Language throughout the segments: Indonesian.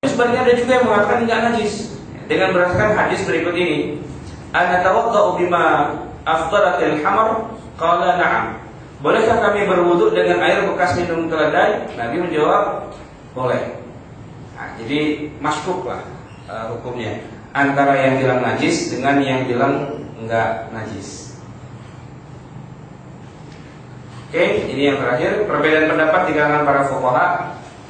Sebenarnya ada juga yang mengatakan enggak najis dengan berdasarkan hadis berikut ini. Ana tawadda'u bima afdalatil hamar? Qala na'am. Bolehkah kami berwudu dengan air bekas minum keledai? Nabi menjawab, boleh. Nah, jadi masbuk lah hukumnya antara yang bilang najis dengan yang bilang enggak najis. Oke, ini yang terakhir, perbedaan pendapat di kalangan para fuqaha.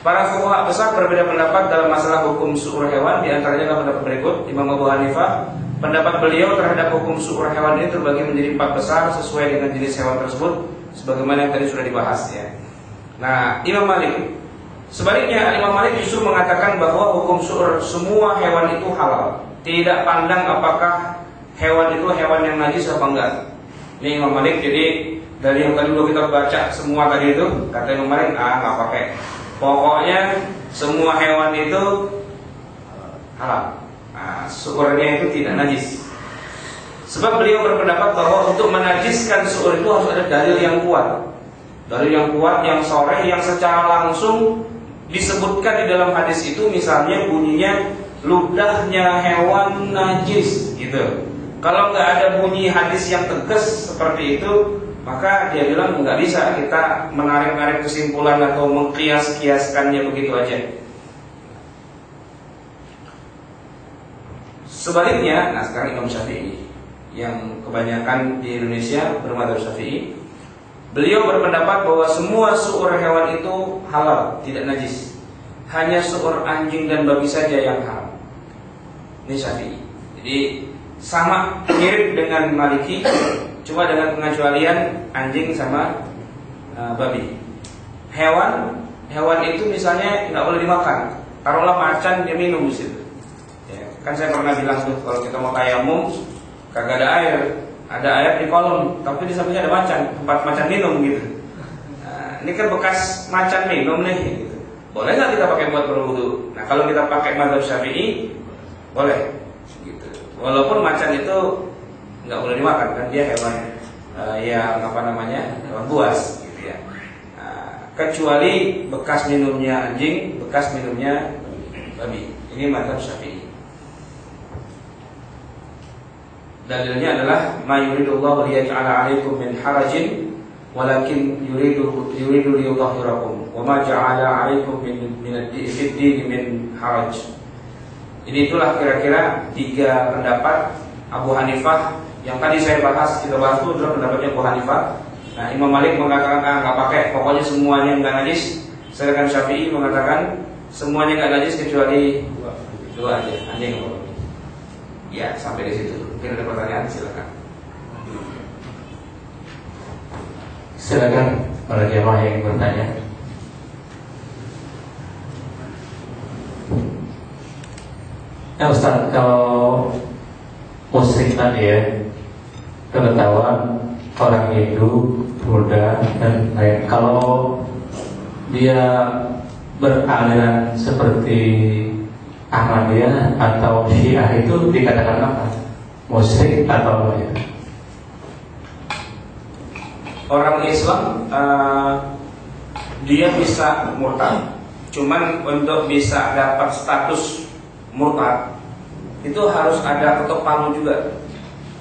Para fuqaha besar berbeda pendapat dalam masalah hukum su'ur hewan. Di antaranya adalah pendapat berikut. Imam Abu Hanifah, pendapat beliau terhadap hukum su'ur hewan ini terbagi menjadi 4 besar sesuai dengan jenis hewan tersebut, sebagaimana yang tadi sudah dibahas ya. Nah, Imam Malik sebaliknya, Imam Malik justru mengatakan bahwa hukum su'ur semua hewan itu halal. Tidak pandang apakah hewan itu hewan yang najis apa enggak. Ini Imam Malik. Jadi dari yang tadi kita baca semua tadi itu, kata Imam Malik, nggak pakai. Pokoknya semua hewan itu halal. Su'urnya itu tidak najis. Sebab beliau berpendapat bahwa untuk menajiskan su'ur itu harus ada dalil yang kuat. Dalil yang kuat, yang sharih, yang secara langsung disebutkan di dalam hadis itu. Misalnya bunyinya ludahnya hewan najis gitu. Kalau nggak ada bunyi hadis yang tegas seperti itu, maka dia bilang nggak bisa kita menarik-narik kesimpulan atau mengkias-kiaskannya begitu aja. Sebaliknya, nah sekarang Imam Syafi'i yang kebanyakan di Indonesia bermadzhab Syafi'i, beliau berpendapat bahwa semua su'ur hewan itu halal, tidak najis. Hanya su'ur anjing dan babi saja yang haram. Ini Syafi'i. Jadi sama mirip dengan Maliki, cuma dengan pengecualian anjing sama babi. Hewan itu misalnya nggak boleh dimakan. Taruhlah macan, dia minum di situ. Ya, kan saya pernah bilang tuh kalau kita mau tayamum, kagak ada air, ada air di kolom, tapi di sampingnya ada macan, tempat macan minum gitu. Nah, ini kan bekas macan minum nih. Gitu. Boleh nggak kita pakai buat berwudu? Nah kalau kita pakai mazhab Syafi'i, boleh. Gitu. Walaupun macan itu nggak boleh dimakan, kan dia hewan yang hewan buas gitu ya. Kecuali bekas minumnya anjing, bekas minumnya babi. Ini mazhab Syafi'i. Dalilnya adalah ma yuridullahu liyaj'ala 'alaikum min harajin walakin yuridu liyudhhirakum wa ma ja'ala 'alaikum min ad-din min haraj. Ini itulah kira-kira 3 pendapat Abu Hanifah yang tadi saya bahas, kita bahas itu adalah pendapatnya Abu Hanifah. Nah, Imam Malik mengatakan nggak pakai, pokoknya semuanya nggak najis. Sedangkan Syafi'i mengatakan semuanya nggak najis kecuali dua aja, anjing. Ya, sampai di situ. Mungkin ada pertanyaan, silakan. Silakan para jemaah yang bertanya. Ya Ustaz, kalau musik tadi ya, pengetahuan orang Hindu, Buddha dan lain, kalau dia beraliran seperti Ahmadiyah atau Syiah itu dikatakan apa? Musik atau apa ya? Orang Islam dia bisa murtad, cuman untuk bisa dapat status murtad itu harus ada ketok palu juga.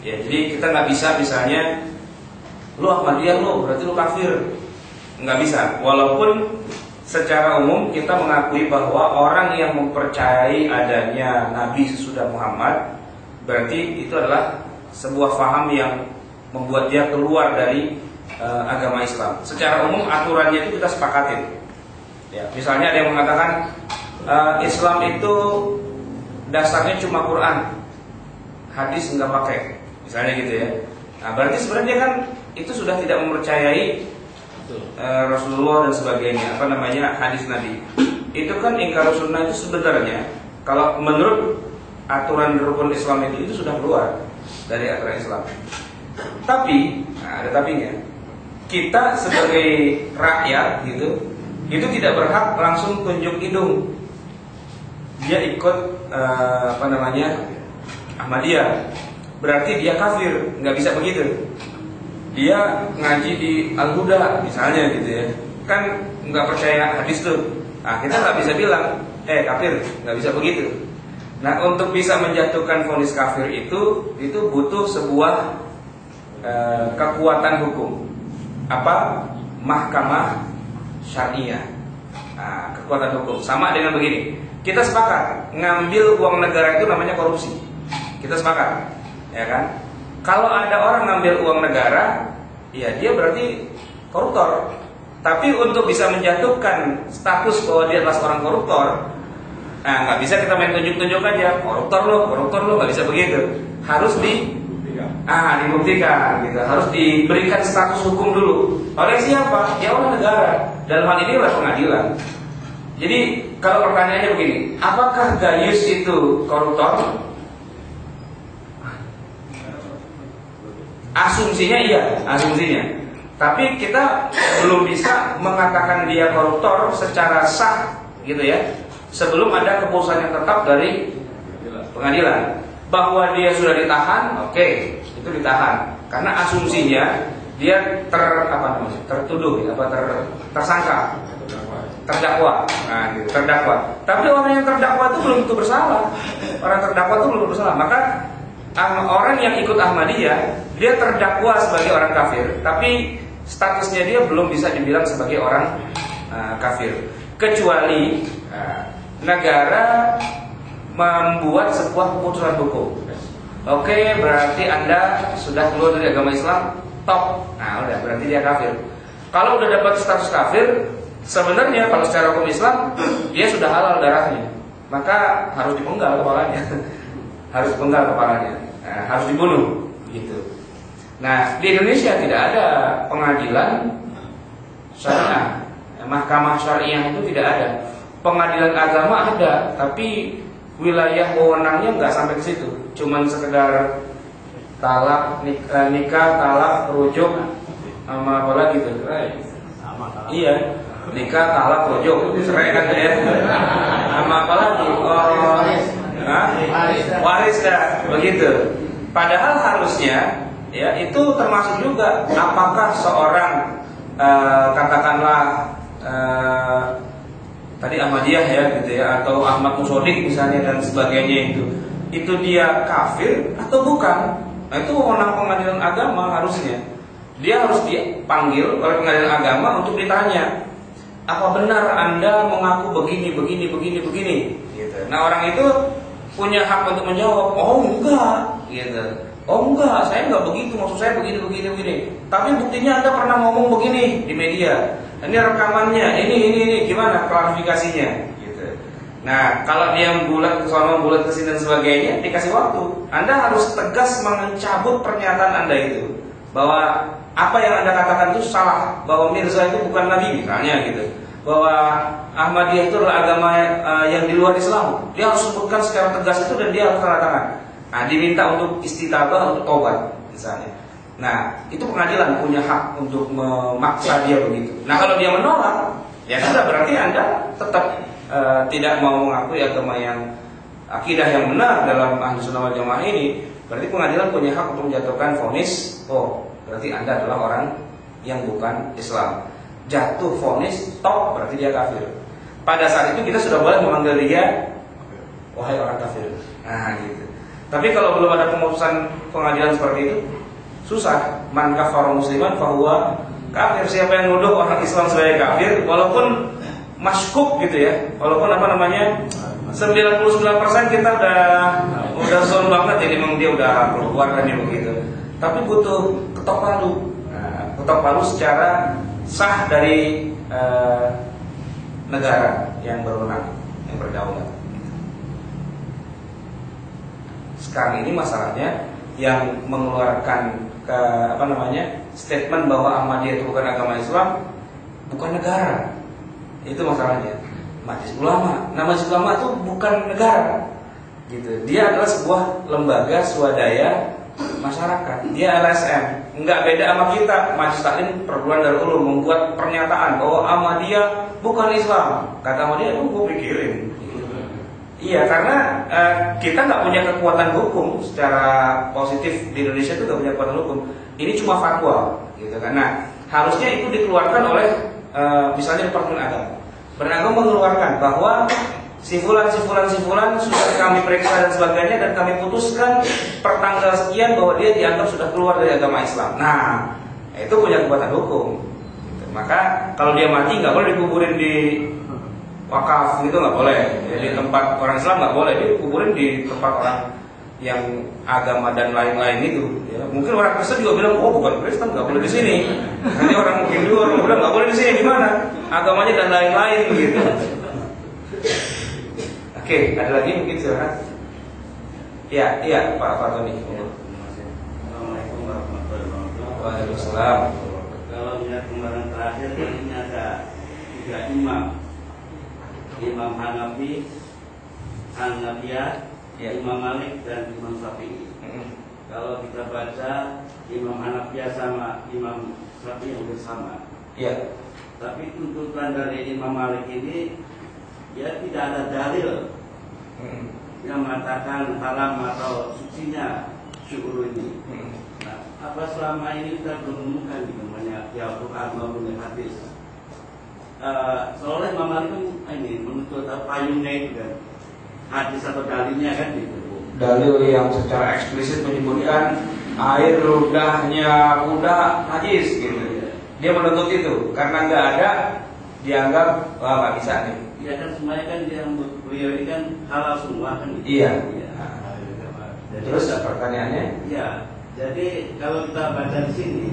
Ya, jadi kita nggak bisa misalnya lu Ahmadiyah lu berarti lu kafir, nggak bisa. Walaupun secara umum kita mengakui bahwa orang yang mempercayai adanya Nabi sesudah Muhammad berarti itu adalah sebuah faham yang membuat dia keluar dari agama Islam. Secara umum aturannya itu kita sepakatin. Ya, misalnya ada yang mengatakan Islam itu dasarnya cuma Quran, hadis nggak pakai, misalnya gitu ya. Nah, berarti sebenarnya kan itu sudah tidak mempercayai Rasulullah dan sebagainya, hadis Nabi. Itu kan ingkar sunnah itu sebenarnya kalau menurut aturan rukun Islam itu sudah keluar dari aturan Islam. Tapi, ada tapinya. Kita sebagai rakyat gitu, itu tidak berhak langsung tunjuk hidung. Dia ikut Ahmadiyah, berarti dia kafir, nggak bisa begitu. Dia ngaji di Al-Huda misalnya gitu ya, kan nggak percaya hadis tuh. Nah, kita nggak bisa bilang kafir, nggak bisa begitu. Nah, untuk bisa menjatuhkan vonis kafir itu butuh sebuah kekuatan hukum. Apa? Mahkamah syariah. Nah, kekuatan hukum sama dengan begini. Kita sepakat ngambil uang negara itu namanya korupsi. Kita sepakat, ya kan? Kalau ada orang ngambil uang negara, ya dia berarti koruptor. Tapi untuk bisa menjatuhkan status bahwa dia adalah seorang koruptor, nah nggak bisa kita main tunjuk-tunjuk aja, koruptor lo, nggak bisa begitu. Harus dibuktikan, gitu. Harus diberikan status hukum dulu. Oleh siapa? Ya oleh negara. Dalam hal ini oleh pengadilan. Jadi kalau pertanyaannya begini, apakah Gayus itu koruptor? Asumsinya iya, asumsinya. Tapi kita belum bisa mengatakan dia koruptor secara sah, gitu ya. Sebelum ada keputusan yang tetap dari pengadilan bahwa dia sudah ditahan, oke, itu ditahan. Karena asumsinya dia tersangka, terdakwa. Nah, gitu, terdakwa. Tapi orang yang terdakwa itu belum tentu bersalah. Orang terdakwa itu belum bersalah. Maka orang yang ikut Ahmadiyah, dia terdakwa sebagai orang kafir, tapi statusnya dia belum bisa dibilang sebagai orang kafir, kecuali negara membuat sebuah keputusan hukum. Oke, berarti Anda sudah keluar dari agama Islam, top. Nah, udah berarti dia kafir. Kalau udah dapat status kafir, sebenarnya kalau secara hukum Islam dia sudah halal darahnya, maka harus dipenggal kepalanya. Harus dipenggal kepalanya, harus dibunuh, gitu. Nah, di Indonesia tidak ada pengadilan syariah, mahkamah syariah itu tidak ada. Pengadilan agama ada, tapi wilayah wewenangnya nggak sampai ke situ. Cuman sekedar talak, nikah, talak, rujuk, sama apa lagi tuh? Iya, nikah, talak, rujuk, cerai kan ya? Sama apa lagi? Waris dah, begitu. Padahal harusnya, ya itu termasuk juga apakah seorang katakanlah tadi Ahmadiyah ya gitu ya, atau Ahmad Musodik misalnya dan sebagainya itu dia kafir atau bukan? Nah, itu wewenang pengadilan agama harusnya. Dia harus dipanggil oleh pengadilan agama untuk ditanya, apa benar Anda mengaku begini gitu. Nah, orang itu punya hak untuk menjawab, oh enggak gitu. Oh enggak, saya enggak begitu, maksud saya begini. Tapi buktinya Anda pernah ngomong begini di media. Ini rekamannya, ini gimana klarifikasinya gitu. Nah, kalau dia bulat ke sana, bulat ke sini dan sebagainya, dikasih waktu. Anda harus tegas mencabut pernyataan Anda itu bahwa apa yang Anda katakan itu salah, bahwa Mirza itu bukan nabi misalnya gitu. Bahwa Ahmadiyah itu adalah agama yang di luar Islam. Dia harus sebutkan secara tegas itu dan dia harus tanda tangan. Nah, diminta untuk istitabah, untuk tobat misalnya. Nah, itu pengadilan punya hak untuk memaksa dia begitu. Nah, kalau dia menolak, ya sudah berarti Anda tetap tidak mau mengakui agama yang akidah yang benar dalam Ahlus Sunnah wal Jamaah ini. Berarti pengadilan punya hak untuk menjatuhkan vonis, oh, berarti Anda adalah orang yang bukan Islam. Jatuh vonis, top, berarti dia kafir. Pada saat itu kita sudah boleh memanggil dia wahai orang kafir. Nah, gitu. Tapi kalau belum ada pemutusan pengadilan seperti itu, susah. Man kafara musliman fahuwa kafir. Siapa yang nuduh orang Islam sebagai kafir, walaupun maskuk gitu ya, walaupun 99% kita udah zon banget, jadi memang dia udah keluar kan begitu. Tapi butuh ketok palu. Nah, ketok palu secara sah dari negara yang berwenang, yang berdaulat. Sekarang ini masalahnya yang mengeluarkan statement bahwa Ahmadiyah itu bukan agama Islam, bukan negara. Itu masalahnya. Majelis Ulama. Nah, Majelis Ulama itu bukan negara. Gitu. Dia adalah sebuah lembaga swadaya masyarakat. Dia LSM. Enggak beda sama kita. Majelis Taklim Perguruan Darul Ulum membuat pernyataan bahwa Ahmadiyah bukan Islam. Kata Ahmadiyah, gue pikirin. Iya, karena kita nggak punya kekuatan hukum secara positif di Indonesia itu nggak punya kekuatan hukum. Ini cuma fatwa, gitu kan. Nah, harusnya itu dikeluarkan oleh misalnya Departemen Agama. Agama mengeluarkan bahwa si fulan sudah kami periksa dan sebagainya, dan kami putuskan pertanggal sekian bahwa dia dianggap sudah keluar dari agama Islam. Nah, itu punya kekuatan hukum. Gitu. Maka kalau dia mati nggak boleh dikuburin di wakaf gitu, nggak boleh. Di tempat orang Islam nggak boleh, dikuburin di tempat orang yang agama dan lain-lain itu. Ya, mungkin orang Kristen juga bilang, oh bukan Kristen, nggak boleh di sini. Nanti orang Hindu orang bilang nggak boleh di sini, di mana? Agamanya dan lain-lain gitu. Oke, ada lagi mungkin silakan. Iya Pak Fatoni. Assalamualaikum warahmatullahi wabarakatuh. Waalaikumsalam. Kalau lihat kemarin terakhir ini ada 3 imam, Imam Hanafi, Hanafiyah, Imam Malik dan Imam Syafi'i. Kalau kita baca Imam Hanafiyah sama Imam Syafi'i hampir sama. Iya. Tapi tuntutan dari Imam Malik ini ya tidak ada dalil yang mengatakan haram atau sucinya syukur ini. Nah, apa selama ini kita belum menemukan di namanya ya Quran maupun hadis. Soalnya Imam Malik kan ini menuntut payungnya itu kan hadis atau dalilnya kan gitu. Dalil yang secara eksplisit menyebutkan air ludahnya kuda najis gitu. Dia menuntut itu karena nggak ada dianggap wah nggak bisa nih. Ya kan semuanya kan dia beliau ini kan halal semua kan. Gitu. Iya. Jadi, terus pertanyaannya? Ya, jadi kalau kita baca di sini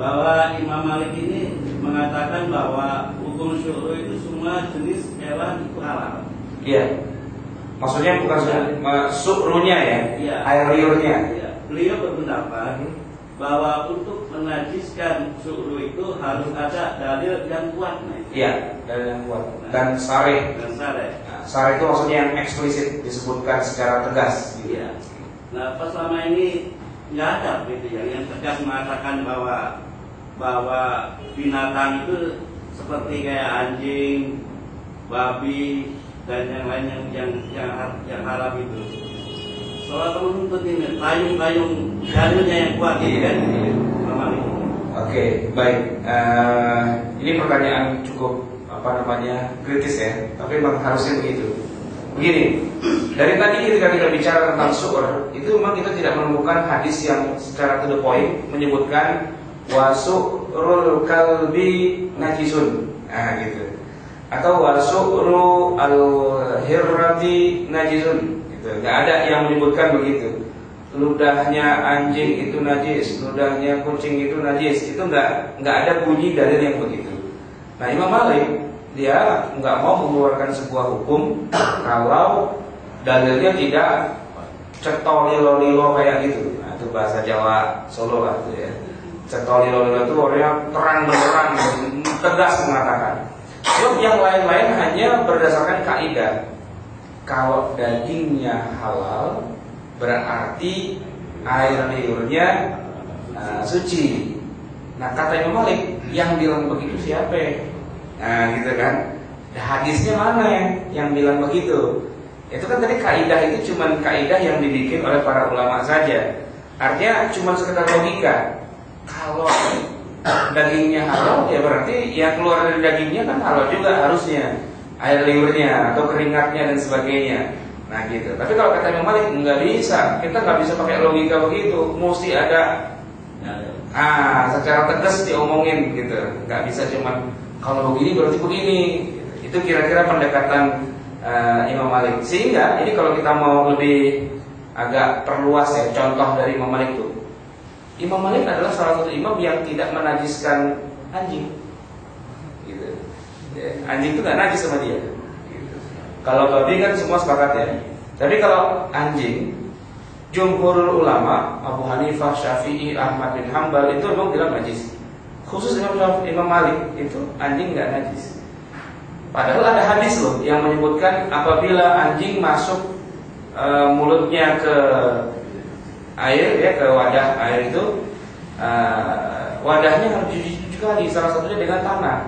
bahwa Imam Malik ini mengatakan bahwa hukum syukur itu semua jenis hewan itu halal. Iya. Maksudnya bukan suruhnya ya? Iya. Air liurnya. Iya. Beliau berpendapat bahwa untuk menajiskan su'ru itu harus ada dalil yang kuat. Iya, dalil yang kuat. Dan sarih. Nah, sarih itu maksudnya yang eksplisit disebutkan secara tegas. Gitu. Iya. Nah, pas selama ini nggak ada gitu ya yang tegas mengatakan bahwa binatang itu seperti kayak anjing, babi dan yang lain yang haram itu. Soal menuntut ini payung dalilnya yang kuat gitu kan. Oke, baik. Ini pertanyaan cukup kritis ya, tapi memang harusnya begitu. Begini, dari tadi ketika kita bicara tentang syukur, itu memang kita tidak menemukan hadis yang secara to the point menyebutkan wasu'rul kalbi najisun, gitu. Atau wasu'ru al-hirrati najisun, gitu. Nggak ada yang menyebutkan begitu. Ludahnya anjing itu najis, ludahnya kucing itu najis. Itu nggak ada bunyi dalil yang begitu. Nah, Imam Malik dia nggak mau mengeluarkan sebuah hukum kalau dalilnya tidak cetolilo-lilo kayak gitu. Nah, itu bahasa Jawa Solo lah itu ya. Cetolilo-lilo itu orangnya terang benderang, tegas mengatakan. Yang lain-lain hanya berdasarkan kaidah. Kalau dagingnya halal, berarti air liurnya suci. Nah, kata Imam Malik, yang bilang begitu siapa? Nah, gitu kan. Hadisnya mana yang bilang begitu? Itu kan tadi kaidah itu cuma kaidah yang dibikin oleh para ulama saja. Artinya cuma sekedar logika. Kalau dagingnya halal, ya berarti yang keluar dari dagingnya kan halal juga harusnya. Air liurnya atau keringatnya dan sebagainya. Nah gitu. Tapi kalau kata Imam Malik nggak bisa, kita nggak bisa pakai logika begitu. Mesti ada secara tegas diomongin gitu. Nggak bisa cuman kalau begini berarti begini. Itu kira-kira pendekatan Imam Malik. Sehingga ini kalau kita mau lebih agak perluas ya, contoh dari Imam Malik itu. Imam Malik adalah salah satu imam yang tidak menajiskan anjing. Gitu. Anjing itu nggak najis sama dia. Kalau babi kan semua sepakat ya. Tapi kalau anjing, jumhurul ulama Abu Hanifah, Syafi'i, Ahmad bin Hanbal itu memang bilang najis. Khusus Imam Malik itu anjing nggak najis. Padahal ada hadis loh yang menyebutkan apabila anjing masuk mulutnya ke air ya, ke wadah air itu, wadahnya harus dicuci kali, salah satunya dengan tanah.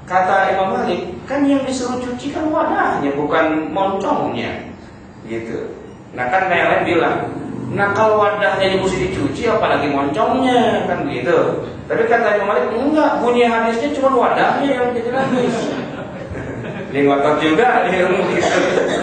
Kata Imam Malik, kan yang disuruh cuci kan wadahnya, bukan moncongnya, gitu. Nah kan yang lain bilang, nah kalau wadahnya mesti dicuci, apalagi moncongnya, kan begitu. Tapi kata Imam Malik, enggak, bunyi hadisnya cuma wadahnya yang jadi najis. Jadi ngotot juga dia ngomong gitu.